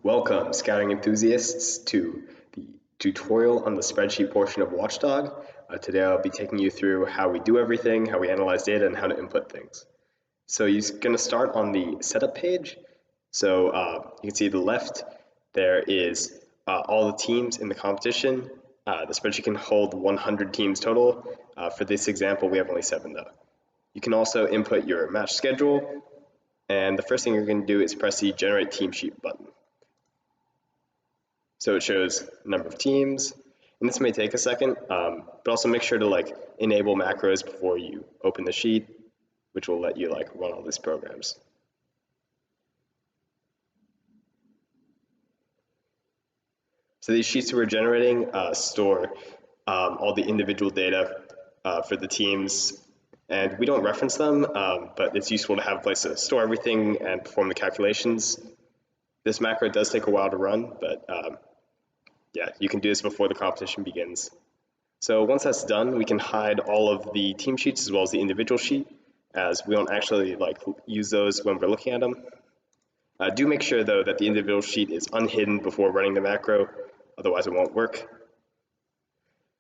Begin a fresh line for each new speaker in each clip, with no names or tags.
Welcome, scouting enthusiasts, to the tutorial on the spreadsheet portion of WatchDawg. Today I'll be taking you through how we do everything, how we analyze data, and how to input things. So you're going to start on the setup page. So you can see to the left, there is all the teams in the competition. The spreadsheet can hold 100 teams total. For this example, we have only 7 though. You can also input your match schedule, and the first thing you're going to do is press the Generate Team Sheet button. So it shows number of teams, and this may take a second, but also make sure to enable macros before you open the sheet, which will let you run all these programs. So these sheets we're generating store all the individual data for the teams, and we don't reference them, but it's useful to have a place to store everything and perform the calculations. This macro does take a while to run, but yeah, you can do this before the competition begins. So once that's done, we can hide all of the team sheets as well as the individual sheet, as we don't actually use those when we're looking at them. Do make sure though that the individual sheet is unhidden before running the macro, otherwise it won't work.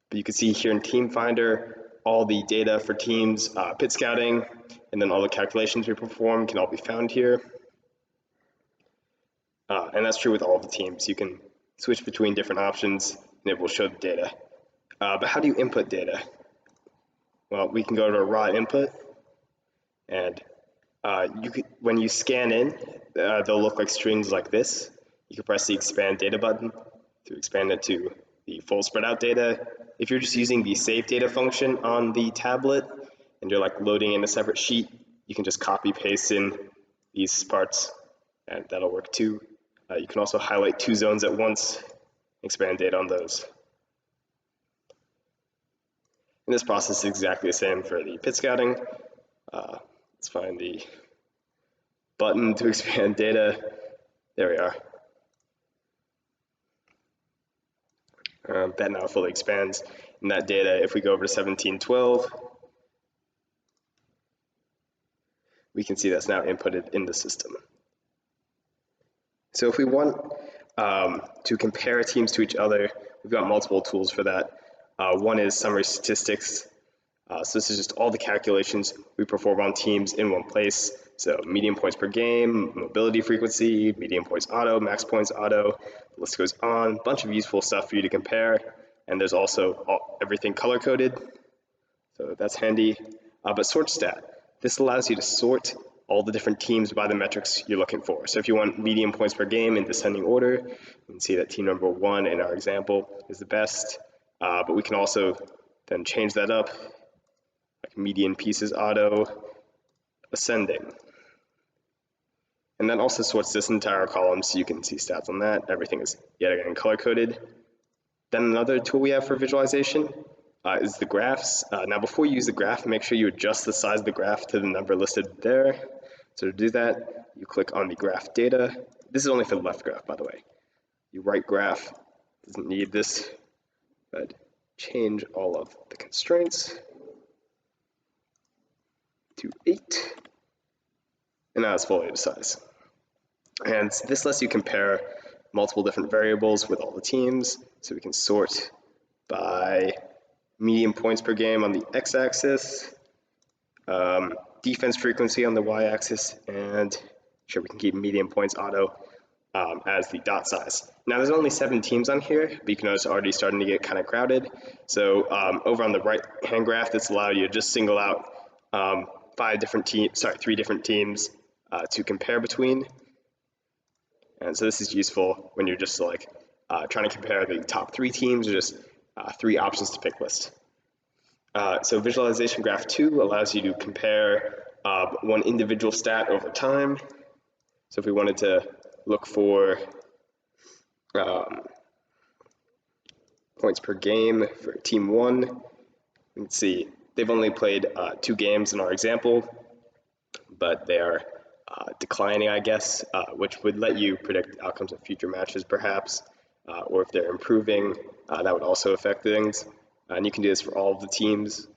But you can see here in Team Finder, all the data for teams, pit scouting, and then all the calculations we perform can all be found here. And that's true with all the teams. You can switch between different options and it will show the data. But how do you input data? Well, we can go to raw input, and when you scan in, they'll look like strings like this. You can press the expand data button to expand it to the full spread out data. If you're just using the save data function on the tablet and you're loading in a separate sheet, you can just copy paste in these parts and that'll work too. You can also highlight 2 zones at once, expand data on those. And this process is exactly the same for the pit scouting. Let's find the button to expand data. There we are. That now fully expands. And that data, if we go over to 1712, we can see that's now inputted in the system. So if we want to compare teams to each other, we've got multiple tools for that. One is summary statistics. So this is just all the calculations we perform on teams in one place. So median points per game, mobility frequency, median points auto, max points auto, the list goes on. A bunch of useful stuff for you to compare. And there's also everything color coded. So that's handy. But sort stat, this allows you to sort all the different teams by the metrics you're looking for. So if you want median points per game in descending order, you can see that team number 1 in our example is the best, but we can also then change that up, like median pieces auto, ascending. And that also sorts this entire column so you can see stats on that. Everything is yet again color coded. Then another tool we have for visualization is the graphs. Now before you use the graph, make sure you adjust the size of the graph to the number listed there. So to do that, you click on the graph data. This is only for the left graph, by the way. You right graph, doesn't need this, but change all of the constraints to 8. And now it's fully to size. And this lets you compare multiple different variables with all the teams. So we can sort by median points per game on the x-axis, defense frequency on the y-axis, and sure we can keep median points auto as the dot size. Now there's only 7 teams on here, but you can notice it's already starting to get kind of crowded. So over on the right hand graph, this allows you to just single out 3 different teams to compare between. And so this is useful when you're just trying to compare the top 3 teams or just 3 options to pick list. So visualization graph 2 allows you to compare one individual stat over time. So if we wanted to look for points per game for team 1, you can see they've only played 2 games in our example, but they are declining, I guess, which would let you predict outcomes of future matches perhaps, or if they're improving, that would also affect things. And you can do this for all of the teams.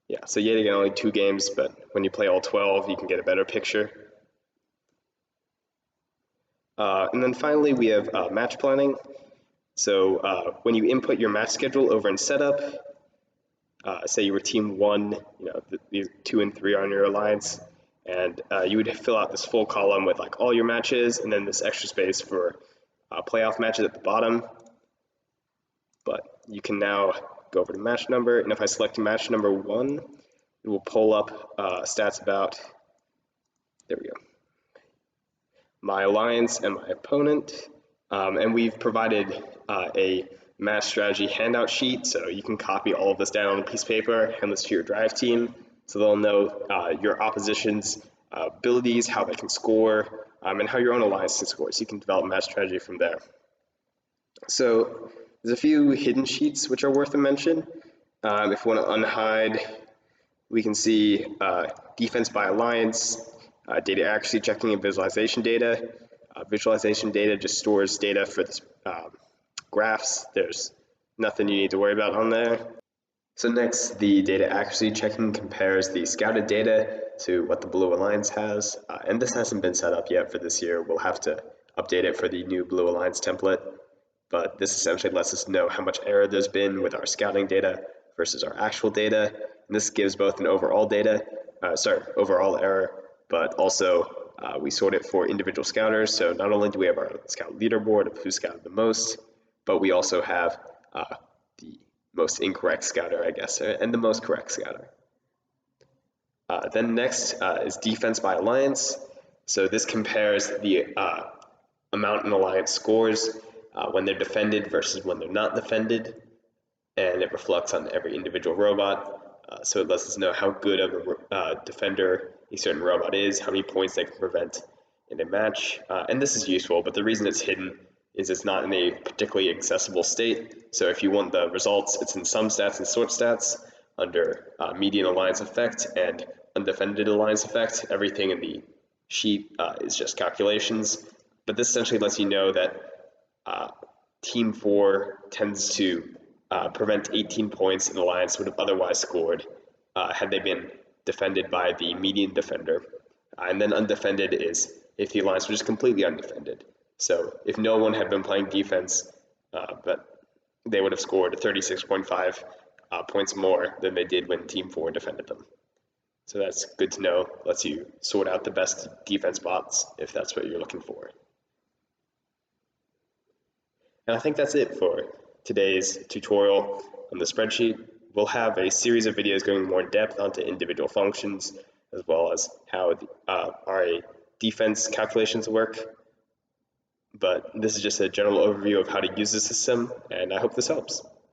Yeah, so yet again, only 2 games, but when you play all 12, you can get a better picture. And then finally, we have match planning. So when you input your match schedule over in setup, say you were team 1, these 2 and 3 are on your alliance, and you would fill out this full column with like all your matches, and then this extra space for playoff matches at the bottom. But you can now go over to match number, and if I select match number 1, it will pull up stats about, there we go, my alliance and my opponent. And we've provided a match strategy handout sheet, so you can copy all of this down on a piece of paper, hand this to your drive team, so they'll know your opposition's abilities, how they can score, and how your own alliance can score, so you can develop match strategy from there. So there's a few hidden sheets which are worth a mention. If you want to unhide, we can see defense by alliance, data accuracy checking, and visualization data. Visualization data just stores data for this graphs. There's nothing you need to worry about on there. So next, the data accuracy checking compares the scouted data to what the Blue Alliance has, and this hasn't been set up yet for this year. We'll have to update it for the new Blue Alliance template, but this essentially lets us know how much error there's been with our scouting data versus our actual data, and this gives both an overall overall error, but also we sort it for individual scouters. So not only do we have our scout leaderboard of who scouted the most, but we also have the most incorrect scouter, I guess, and the most correct scouter. Then next is defense by alliance. So this compares the amount an alliance scores when they're defended versus when they're not defended, and it reflects on every individual robot. So it lets us know how good of a defender a certain robot is, how many points they can prevent in a match, and this is useful, but the reason it's hidden is it's not in a particularly accessible state. So if you want the results, it's in sum stats and sort stats under median alliance effect and undefended alliance effect. Everything in the sheet is just calculations, but this essentially lets you know that Team 4 tends to prevent 18 points an alliance would have otherwise scored had they been defended by the median defender. And then undefended is if the alliance was just completely undefended. So if no one had been playing defense, but they would have scored 36.5 points more than they did when Team 4 defended them. So that's good to know, lets you sort out the best defense bots if that's what you're looking for. And I think that's it for today's tutorial on the spreadsheet. We'll have a series of videos going more in depth onto individual functions, as well as how our defense calculations work. But this is just a general overview of how to use the system, and I hope this helps.